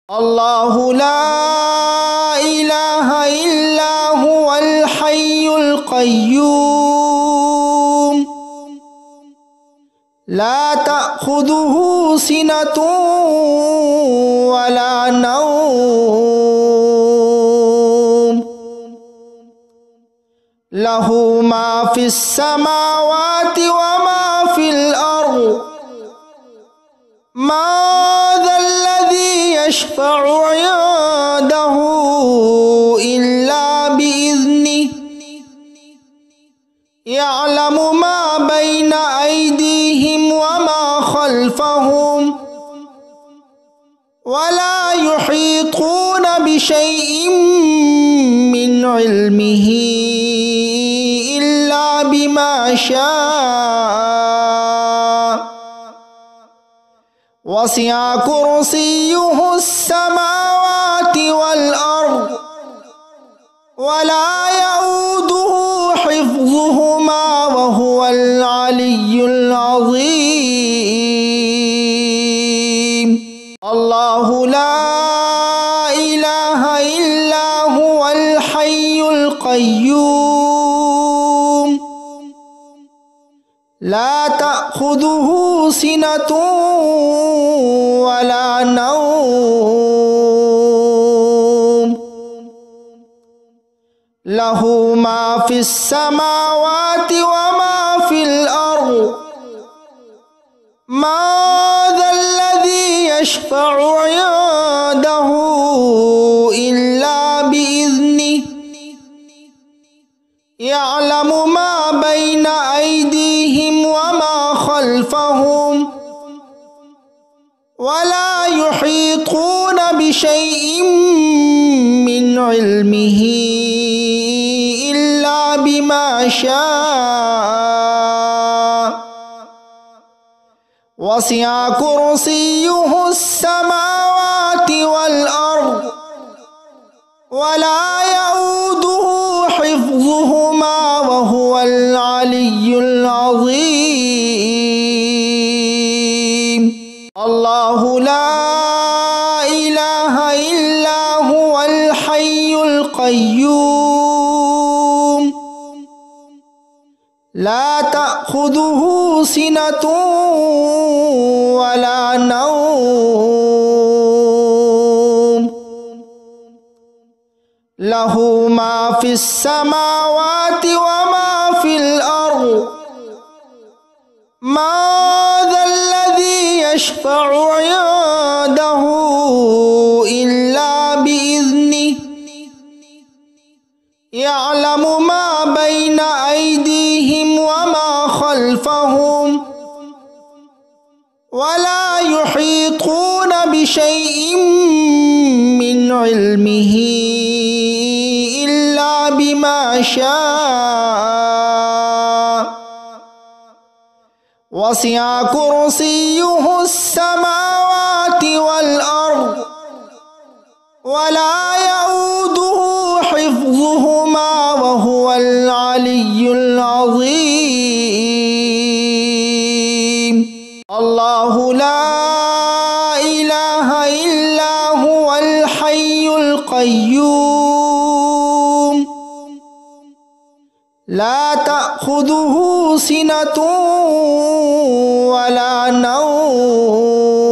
الله لا إله إلا هو الحي القيوم لا تأخذه سنة ولا نوم له ما في السماوات وما في الأرض ما ذا الذي يشفع عنده إلا بإذنه يعلم ما بين أيديهم وما خلفهم ولا يحيطون بشيء من علمه إلا بما شاء وسع كرسيه السماوات والأرض ولا يؤوده حفظهما وهو العلي العظيم الله لا إله إلا هو الحي القيوم لا تأخذه سنة ولا نوم له ما في السماوات وما في الأرض ما ذا الذي يشفع عنده إلا بإذنه يعلم ما بين أيديهم وما خلفهم ولا يحيطون بشيء من علمه إلا بما شاء وسع كرسيه السماوات والأرض ولا يؤوده حفظهما وهو العلي العظيم الله لا إله إلا هو الحي القيوم لا تأخذه سنة ولا نوم له ما في السماوات وما في الأرض ما ذا الذي يشفع عنده إلا بإذنه يعلم ما بين أيديهم وما خلفهم ولا يحيطون بشيء من علمه إلا بما شاء وسع كرسيه السماوات والأرض ولا يؤوده حفظهما وهو العلي العظيم الله لا إله إلا هو الحي القيوم لا تأخذه سنة ولا نوم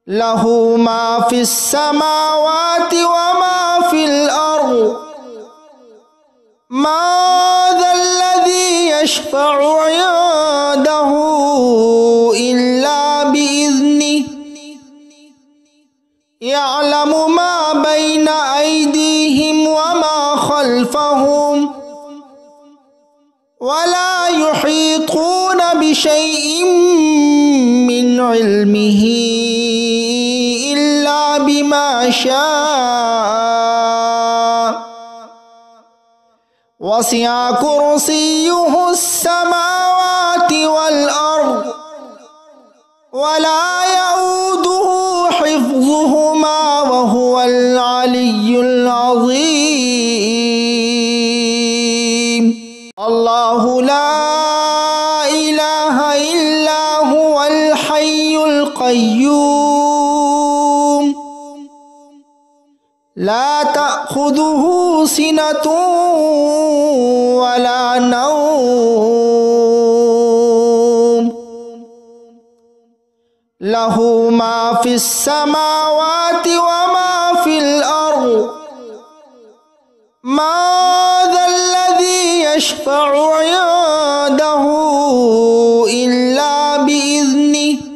له ما في السماوات وما في الأرض ما ذا الذي يشفع عنده إلا بإذنه يعلم ما بين أيديهم وما خلفهم ولا يحيطون بشيء من علمه إلا بما شاء وسع كرسيه السماوات والأرض ولا يؤوده حفظهما وهو العلي العظيم الله لا إله إلا هو الحي القيوم القيوم لا تأخذه سنة ولا نوم له ما في السماوات وما في الأرض ما ذا الذي يشفع عنده إلا بإذنه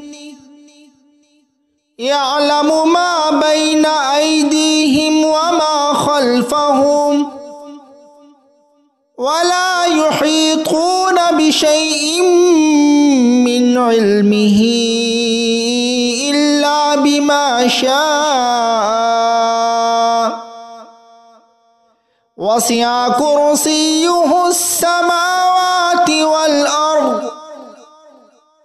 يعلم ما بين أيديهم وما خلفهم ولا يحيطون بشيء من علمه إلا بما شاء وسع كرسيه السماوات والأرض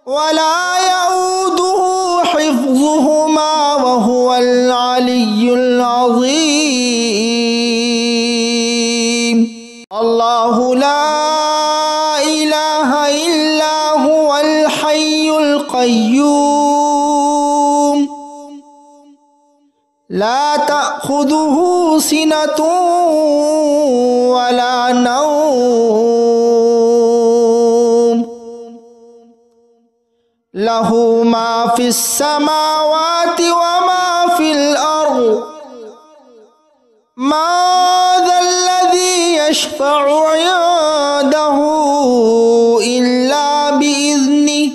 ولا يؤوده حفظهما وهو العلي العظيم الله لا إله إلا هو الحي القيوم لا تأخذه سنة ولا نوم له ما في السماوات وما في الأرض ما ذا الذي يشفع عنده إلا بإذنه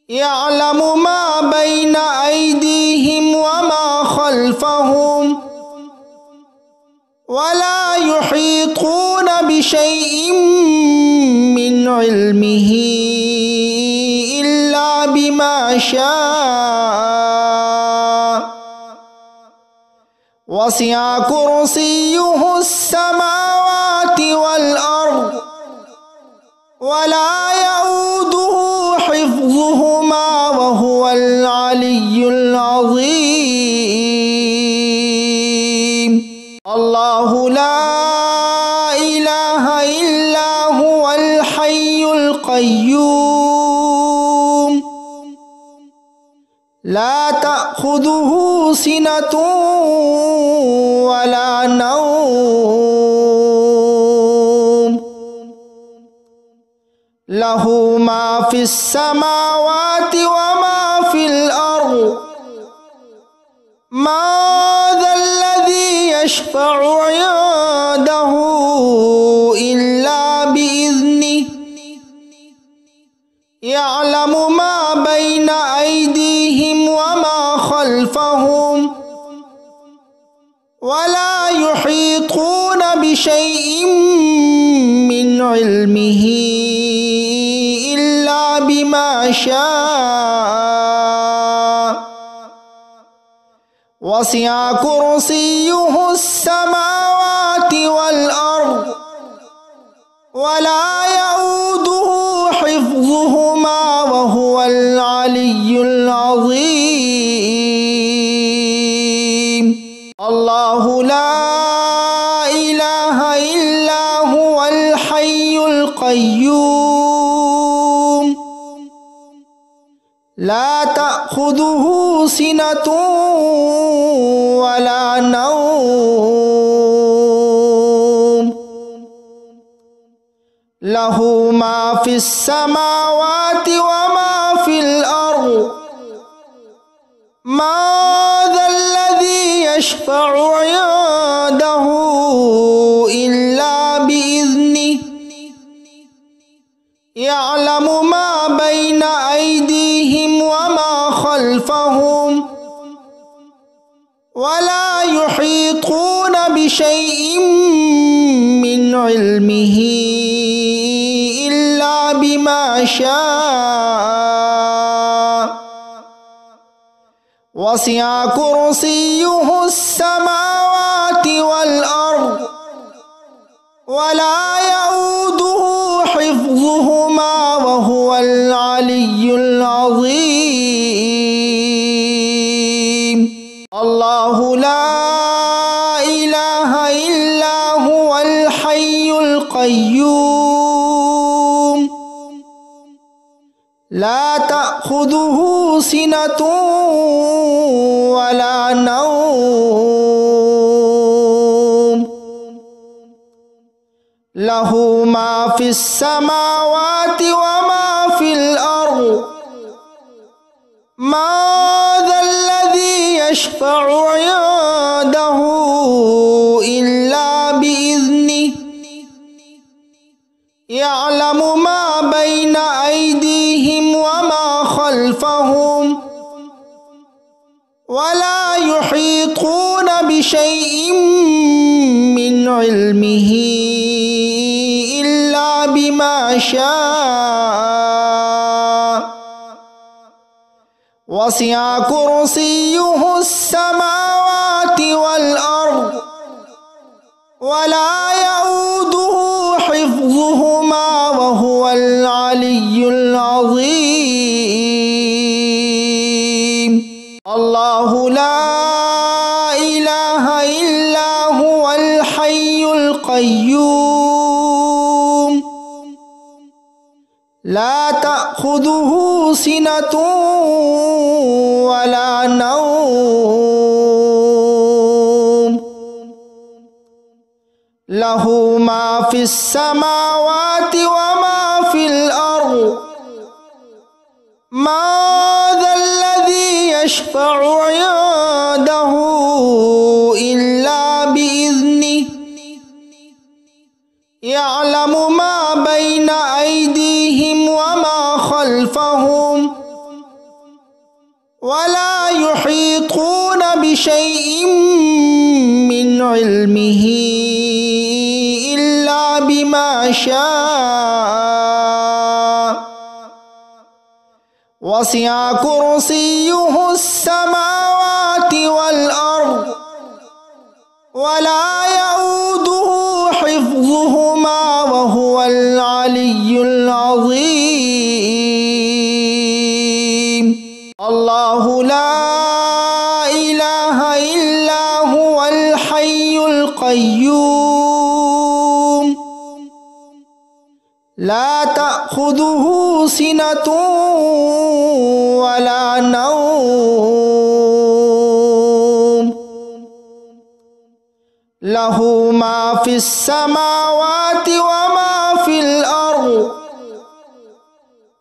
يعلم ما بين أيديهم وما خلفهم ولا يحيطون بشيء من علمه إلا بما شاء وسع كرسيه السماوات والأرض ولا يؤوده حفظهما وهو العلي العظيم الله لا إله إلا هو الحي القيوم لا تأخذه سنة ولا نوم له ما في السماوات وما في الأرض ما ذا الذي يشفع عنده إلا بإذنه يعلم ما بين أيديهم وما خلفهم ولا يحيطون بشيء من علمه إلا بما شاء وسع كرسيه السماوات والأرض ولا يؤوده حفظهما وهو العلي العظيم الله لا إله إلا هو الحي القيوم لا تأخذه سنة ولا نوم له ما في السماوات وما في الأرض ما ذا الذي يشفع عنده إلا بإذنه يعلم ما بين أيديهم وما خلفهم ولا يحيطون بشيء من علمه إلا بما شاء وسع كرسيه السماوات والأرض ولا يؤوده حفظهما وهو العلي العظيم الله لا إله إلا هو الحي القيوم لا تأخذه تأخذه سنة ولا نوم له ما في السماوات وما في الأرض ما ذا الذي يشفع عنده إلا بإذنه يعلم ما بين أيديهم وما خلفهم ولا يحيطون بشيء من علمه إلا بما شاء وسع كرسيه السماوات والأرض ولا يؤوده حفظهما وهو العلي العظيم الله لا إله إلا هو الحي القيوم لا تأخذه سنة ولا نوم له ما في السماوات وما في الأرض ما ذا الذي يشفع عنده إلا بإذنه يعلم ما بين أيديهم وما خلفهم ولا يحيطون بشيء من علمه إلا بما شاء وسع كرسيه السماوات والأرض ولا يؤوده حفظهما وهو العلي العظيم الله لا إله إلا هو الحي القيوم لا تأخذه سنة ولا نوم له ما في السماوات وما في الأرض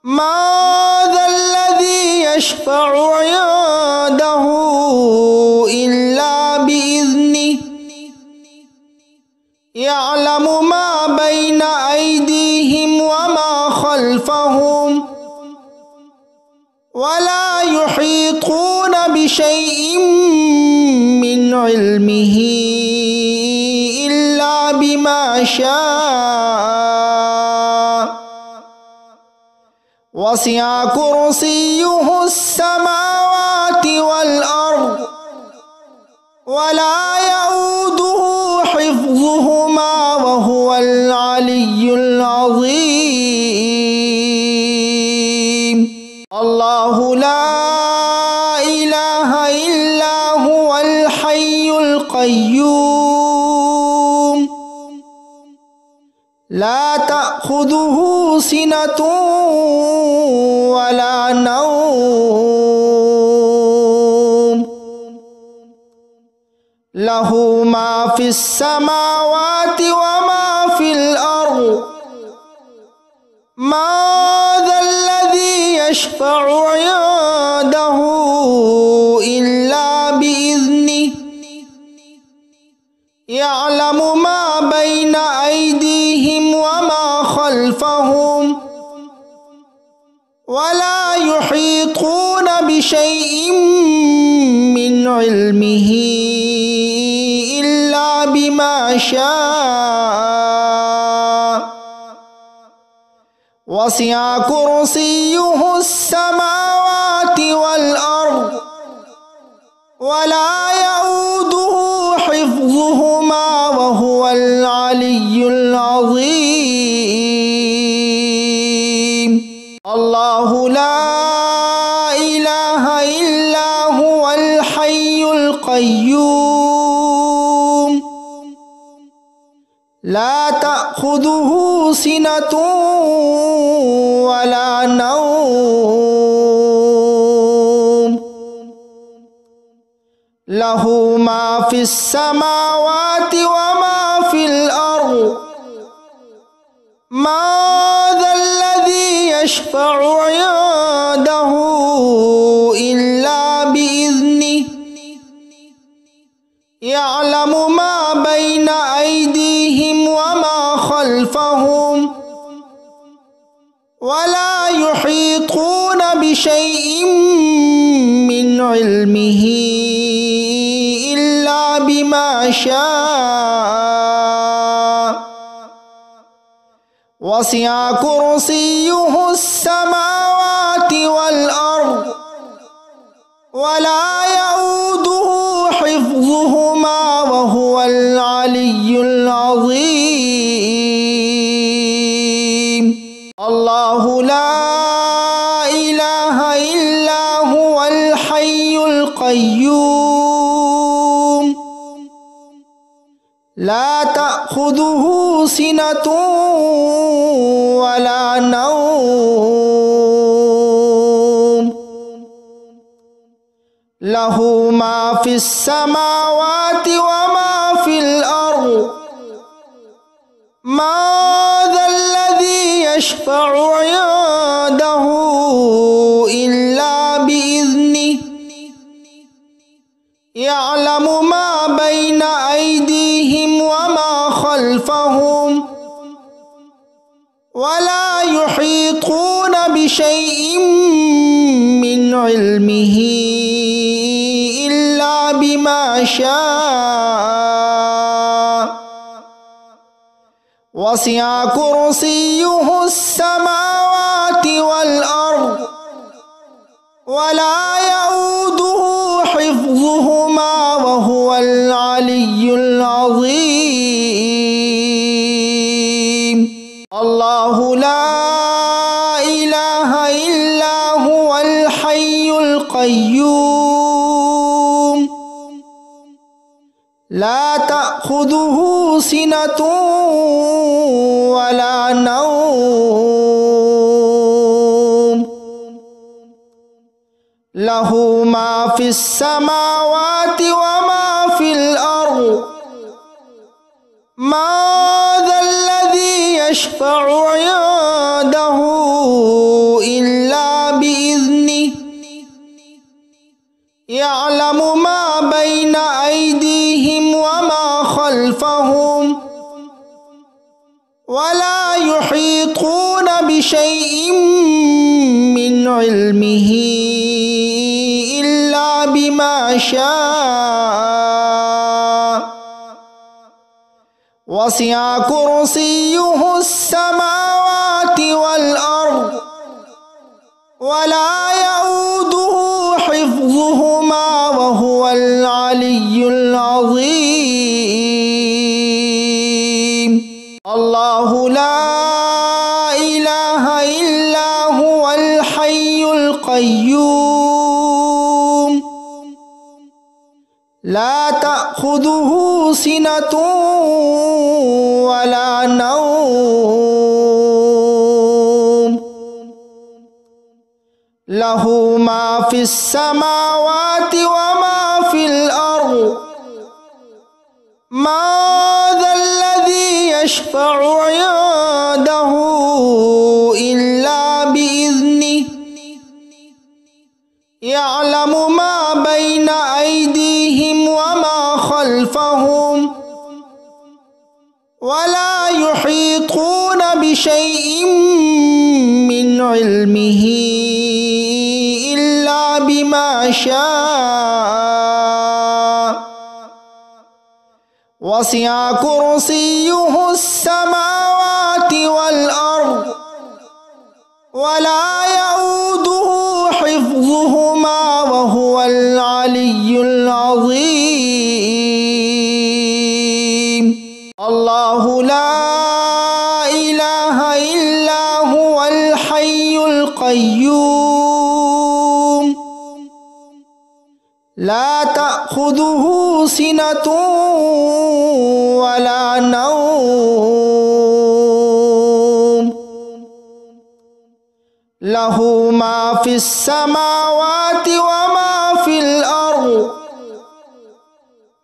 ما ذا الذي يشفع عنده إلا بإذنه يعلم ما بين أيديهم وما خلفهم ولا يحيطون بشيء من علمه إلا بما شاء وسع كرسيه السماوات والأرض ولا يؤوده حفظهما وهو العلي العظيم الله لا إله إلا هو الحي القيوم لا تأخذه سنة ولا نوم له ما في السماوات وما في الأرض ما ذا الذي يشفع عنده إلا بإذنه يعلم ما بين أيديهم وما خلفهم ولا يحيطون بشيء من علمه إلا بما شاء وسع كرسيه السماوات والأرض ولا يؤوده حفظهما وهو العلي العظيم الله لا إله إلا هو الحي القيوم لا تأخذه سنة ولا نوم লাহু মা ফিস সামাওয়াতি ওয়া মা ফিল আরদ মা যাল্লাযী ইয়াশফা'ু 'ইনদাহু ইল্লা বিইذনিহি ইয়া'লামু মা বাইনা আইদিহিম ওয়া মা খালফাহুম ওয়া লা ইউহীতুনা বিশাইইন মিন ইলমিহি ইল্লা বিমা শাআ ওয়াসি'a কুরসিয়্যুহুস সামাওয়াতি ওয়াল আরদ ওয়া লা ইয়াউদুহু হিফযুহুমা ওয়া হুয়াল আলিয়্যুল আযীম। আল্লাহু লা ইলাহা ইল্লা হুয়াল হাইয়ুল কাইয়্যুম লা তা'খুযুহু সিনাতুন ওয়া লা নাওম লাহু মা ফিস সামাওয়াতি ওয়া মা ফিল আরদ মা যাল্লাযী ইয়াশফা'ু 'ইনদাহু ইল্লা বিইذনিহি ইয়া'লামু মা বাইনা আইদিহিম ওয়া মা খালফাহুম ওয়া লা ইউহীতুনা বিশাইইন মিন ইলমিহি ইল্লা বিমা শাআ ওয়াসি'a কুরসিয়্যুহুস সামাওয়াতি ওয়াল আরদ ওয়া লা ইয়াউদুহু হিফযুহুমা ওয়া হুয়াল আলিয়্যুল আযীম। আল্লাহু লা ইলাহা ইল্লা হুয়াল হাইয়ুল কাইয়্যুম লা তা'খুযুহু সিনাতুন ওয়া লা নাওম লাহু মা ফিস সামাওয়াতি ওয়া মা ফিল আরদ মা যাল্লাযী ইয়াশফা'ু 'ইনদাহু ইল্লা বিইذনিহি ইয়া'লামু মা বাইনা আইদিহিম ওয়া মা খালফাহুম ওয়া লা ইউহীতুনা বিশাইইন মিন ইলমিহি ইল্লা বিমা শাআ ওয়াসি'a কুরসিয়্যুহুস সামাওয়াতি ওয়াল আরদ ওয়া লা ইয়াউদুহু হিফযুহুমা ওয়া হুয়াল আলিয়্যুল আযীম। আল্লাহু লা ইলাহা ইল্লা হুয়াল হাইয়ুল কাইয়্যুম লা তা'খুযুহু সিনাতুন ওয়া লা নাওম লাহু মা ফিস সামাওয়াতি ওয়া মা ফিল আরদ মা যাল্লাযী ইয়াশফা'ু 'ইনদাহু ইল্লা বিইذনিহি ইয়া'লামু মা বাইনা আইদিহিম ওয়া মা খালফাহুম ওয়া লা ইউহীতুনা বিশাইইন মিন ইলমিহি ইল্লা বিমা শাআ ওয়াসি'a কুরসিয়্যুহুস সামাওয়াতি ওয়াল আরদ ওয়া লা ইয়াউদুহু হিফযুহুমা ওয়া হুয়াল আলিয়্যুল আযীম। আল্লাহু লা ইলাহা ইল্লা হুয়াল হাইয়ুল কাইয়্যুম লা তা'খুযুহু সিনাতুন ওয়া লা নাওম লাহু মা ফিস সামাওয়াতি ওয়া মা ফিল আরদ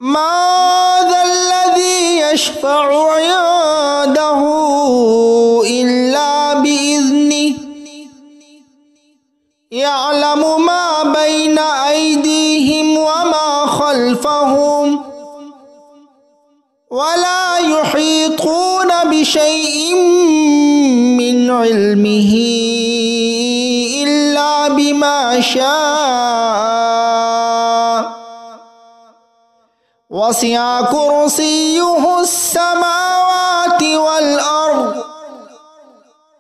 ما ذا الذي يشفع عنده إلا بإذنه يعلم ما بين أيديهم وما خلفهم ولا يحيطون بشيء من علمه إلا بما شاء وسع كرسيه السماوات والأرض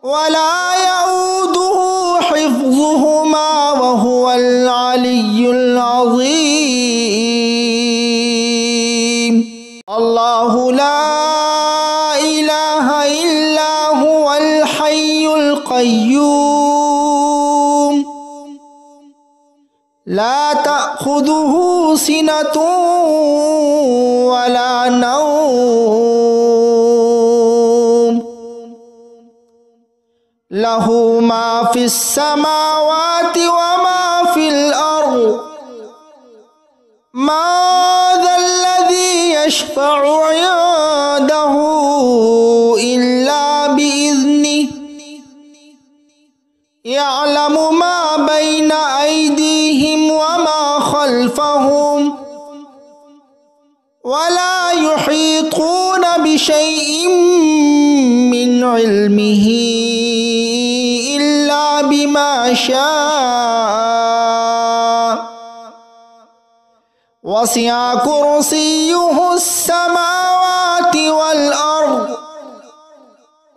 ولا يؤوده حفظهما وهو العلي العظيم. الله لا إله إلا هو الحي القيوم لا تأخذه سنة ولا نوم له ما في السماوات وما في الأرض ما ذا الذي يشفع عنده إلا بإذنه يعلم ما بين أيديهم وما خلفهم ولا يحيطون بشيء من علمه إلا بما شاء وسع كرسيه السماوات والأرض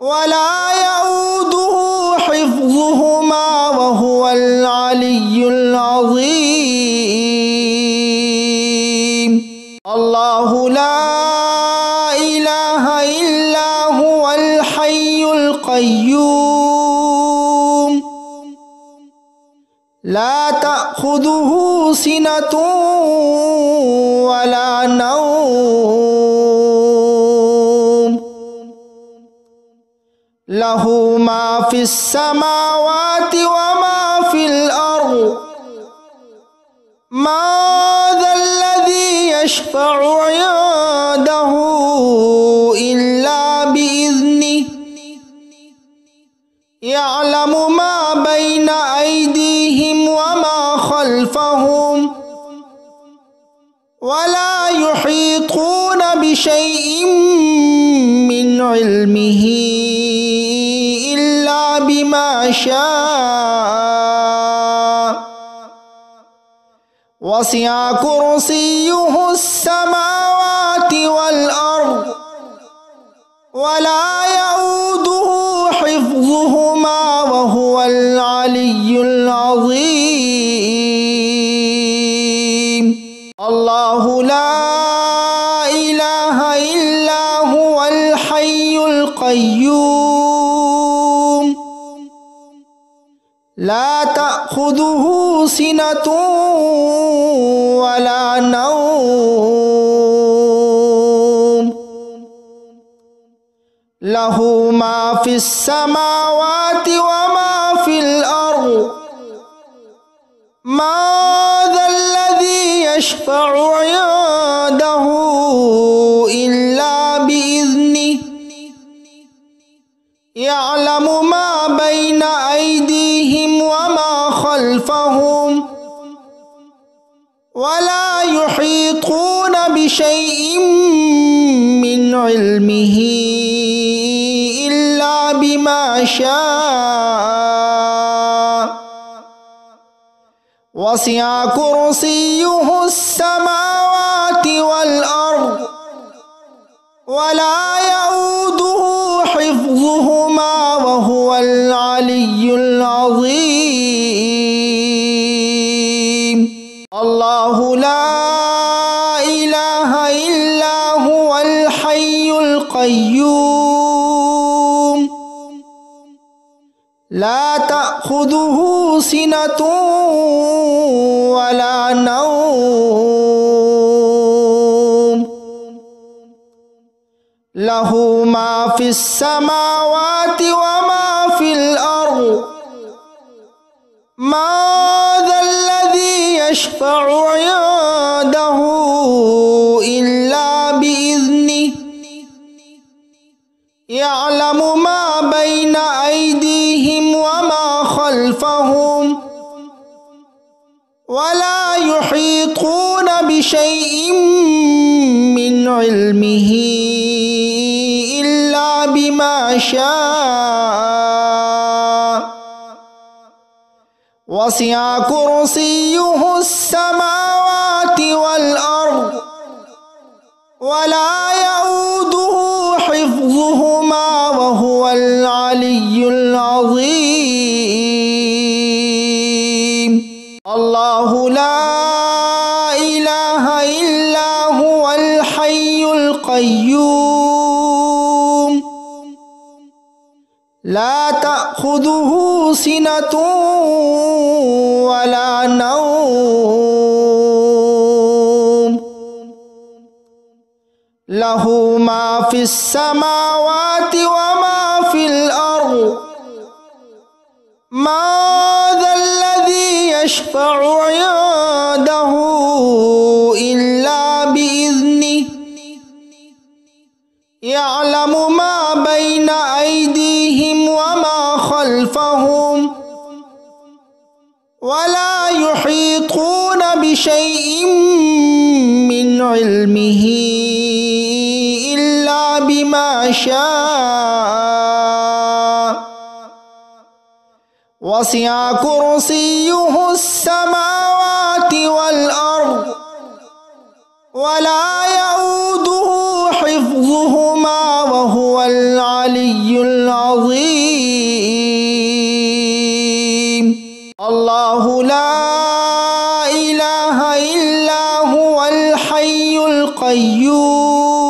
ولا يؤوده حفظهما وهو العلي العظيم. الله لا إله إلا هو الحي القيوم لا تأخذه سنة ولا نوم له ما في السماوات وما في الأرض ما ذا الذي يشفع عنده إلا بإذنه يعلم ما بين أيديهم وما خلفهم ولا يحيطون بشيء من علمه إلا بما شاء وسع كرسيه السماوات والأرض ولا يؤوده حفظهما وهو العلي العظيم. الله لا إله إلا هو الحي القيوم لا تأخذه سنة ولا نوم له ما في السماوات وما في الأرض ما ذا الذي يشفع عنده إلا بإذنه يعلم ما بين أيديهم وما خلفهم ولا يحيطون بشيء من علمه إلا بما شاء وسع كرسيه السماوات والأرض ولا يؤوده حفظهما وهو العلي العظيم. الله لا إله إلا هو الحي القيوم لا تأخذه سنة ولا نوم له ما في السماوات وما في الأرض ما ذا الذي يشفع عنده ولا يحيطون بشيء من علمه إلا بما شاء وسع كرسيه السماوات والأرض ولا يؤوده حفظهما وهو العلي العظيم الله لا إله إلا هو الحي القيوم لا تأخذه سنة ولا نوم له ما في السماوات وما في الأرض ما ذا الذي يشفع عنده إلا بإذنه يعلم ما بين أيديهم وما خلفهم ولا يحيطون بشيء من علمه إلا بما شاء وسع كرسيه السماوات والأرض ولا يؤوده حفظهما وهو العلي العظيم الله لا إله إلا هو الحي القيوم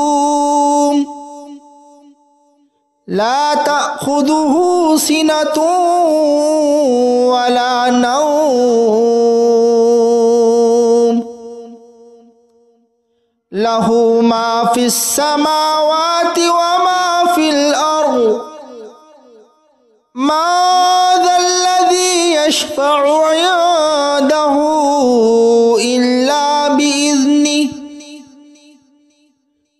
لا تأخذه سنة ولا نوم له ما في السماوات وما في الأرض ما ذا الذي يشفع عنده إلا بإذنه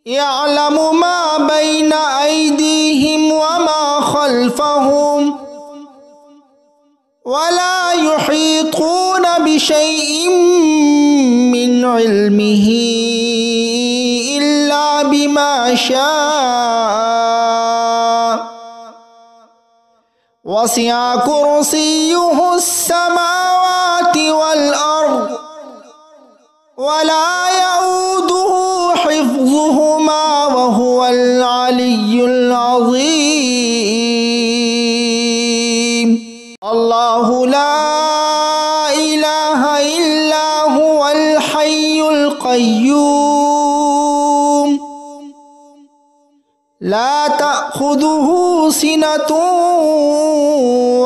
يعلم ما بين أيديهم وما خلفهم ولا يحيطون بشيء من علمه إلا بما شاء وسع كرسيه السماوات والأرض ولا يؤوده حفظهما وهو العلي العظيم الله لا إله إلا هو الحي القيوم لا تأخذه سنة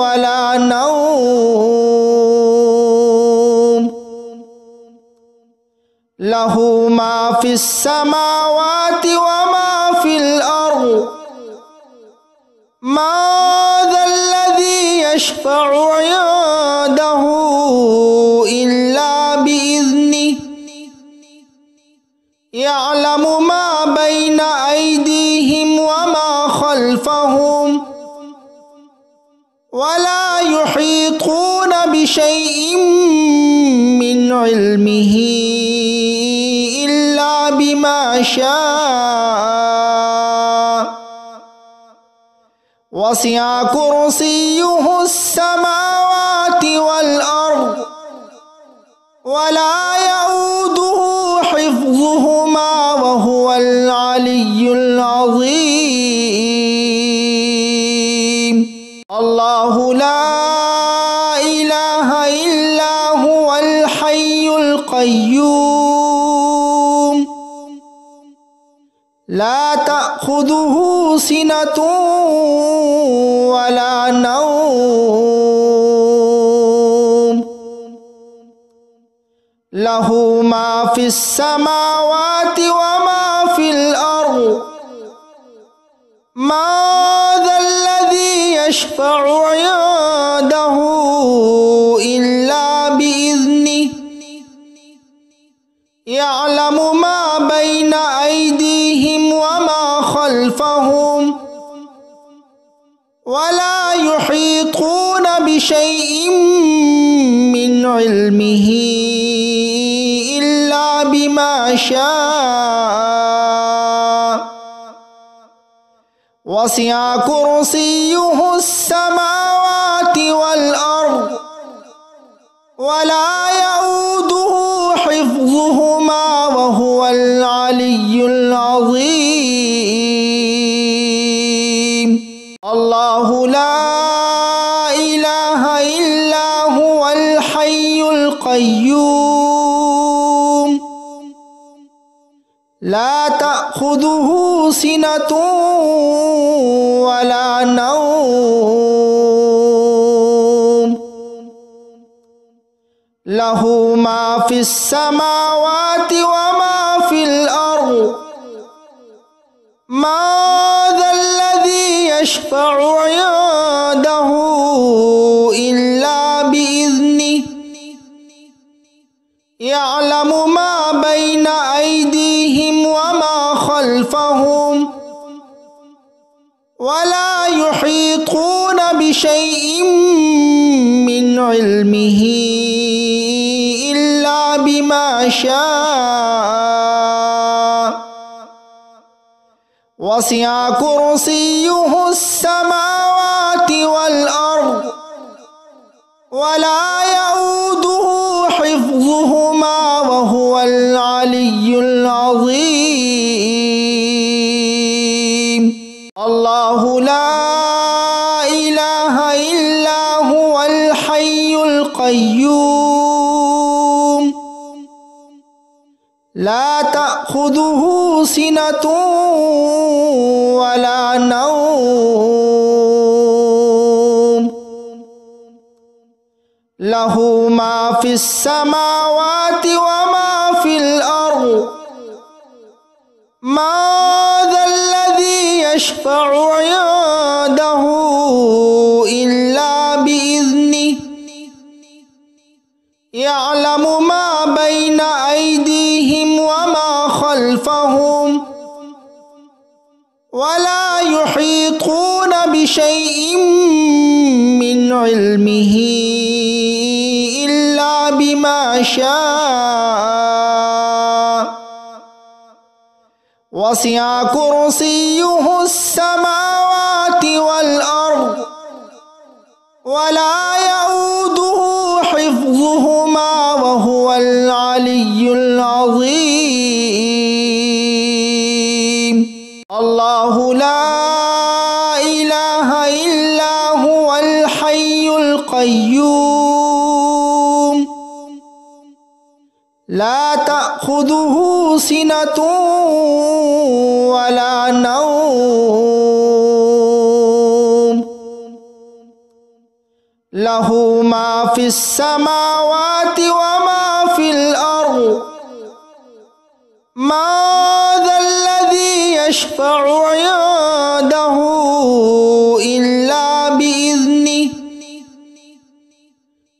ولا نوم له ما في السماوات وما في الأرض ما ذا الذي يشفع عنده إلا بإذنه يعلم ما بين أيديهم وما خلفهم ولا يحيطون بشيء من علمه إلا بما شاء وسع كرسيه السماوات والأرض ولا يؤوده حفظهما وهو العلي العظيم الله لا إله إلا هو الحي القيوم لا تأخذه سنة ولا نوم له ما في السماوات وما في الأرض ما ذا الذي يشفع عنده إلا بإذنه يعلم ما بين أيديهم وما خلفهم ولا يحيطون بشيء من علمه إلا بما شاء وسع كرسيه السماوات والأرض ولا يؤوده حفظهما وهو العلي العظيم الله لا إله إلا هو الحي القيوم لا تأخذه سنة ولا نوم له ما في السماوات وما في الأرض ما ذا الذي يشفع عنده إلا بإذنه يعلم ما بين أيديهم وما خلفهم ولا يحيطون بشيء من علمه إلا بما شاء وسع كرسيه السماوات والأرض ولا يؤوده حفظهما وهو العلي العظيم الله لا إله إلا هو الحي القيوم لا تأخذه سنة ولا نوم له ما في السماوات وما في الأرض ما ذا الذي يشفع عنده إلا بإذنه يعلم ما بين أيديهم وما خلفهم ولا يحيطون بشيء من علمه إلا بما شاء وسع كرسيه السماوات والأرض ولا يؤوده حفظهما وهو العلي العظيم الله لا إله إلا هو الحي القيوم لا تأخذه سنة ولا نوم له ما في السماوات وما في الأرض ما ذا الذي يشفع عنده إلا بإذنه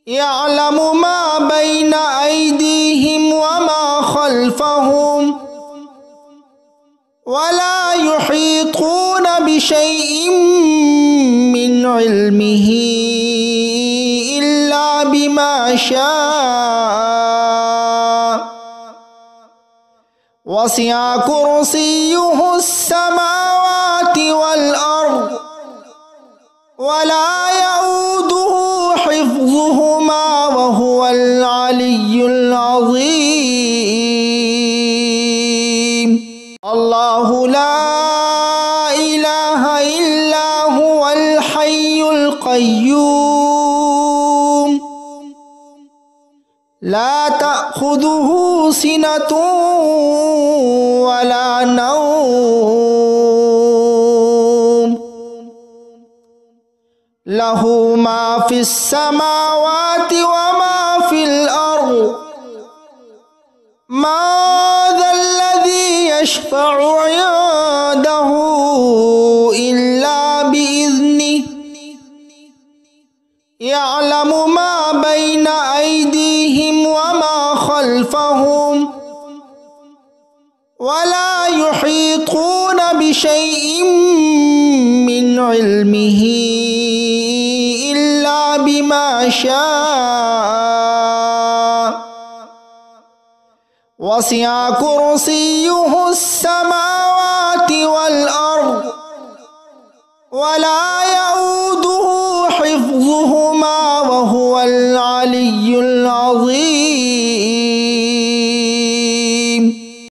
يعلم ما بين أيديهم وما خلفهم ولا يحيطون بشيء من علمه إلا بما شاء وسع كرسيه السماوات والأرض ولا يؤوده حفظهما وهو العلي العظيم الله لا إله إلا هو الحي القيوم لا تأخذه سنة ولا نوم له ما في السماوات وما في الأرض ما ذا الذي يشفع عنده إلا بإذنه يعلم ما بين أيديهم وما خلفهم ولا يحيطون بشيء من علمه إلا بما شاء وسع كرسيه السماوات والأرض ولا